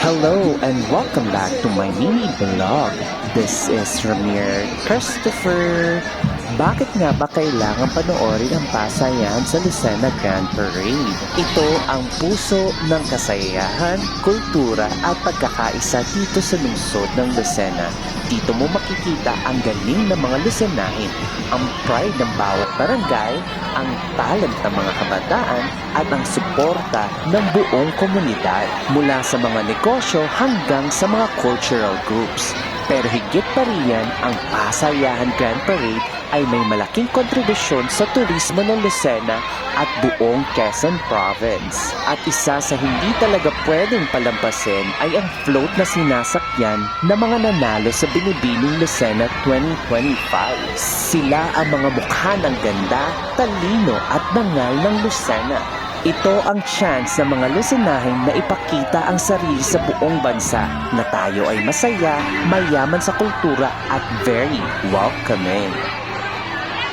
Hello and welcome back to my mini vlog. This is Ramir Christopher. Bakit nga ba kailangan panoorin ang pasayahan sa Lucena Grand Parade? Ito ang puso ng kasayahan, kultura at pagkakaisa dito sa lungsod ng Lucena. Dito mo makikita ang galing ng mga Lucenahin, ang pride ng bawat barangay, ang talent ng mga kabataan at ang suporta ng buong komunidad mula sa mga negosyo hanggang sa mga cultural groups. Pero higit pa riyan, ang Pasayahan Grand Parade ay may malaking kontribusyon sa turismo ng Lucena at buong Quezon Province. At isa sa hindi talaga pwedeng palampasin ay ang float na sinasakyan ng mga nanalo sa Binibining Lucena 2025. Sila ang mga mukha ng ganda, talino at dangal ng Lucena. Ito ang chance ng mga Lucenahin na ipakita ang sarili sa buong bansa na tayo ay masaya, mayaman sa kultura at very welcoming.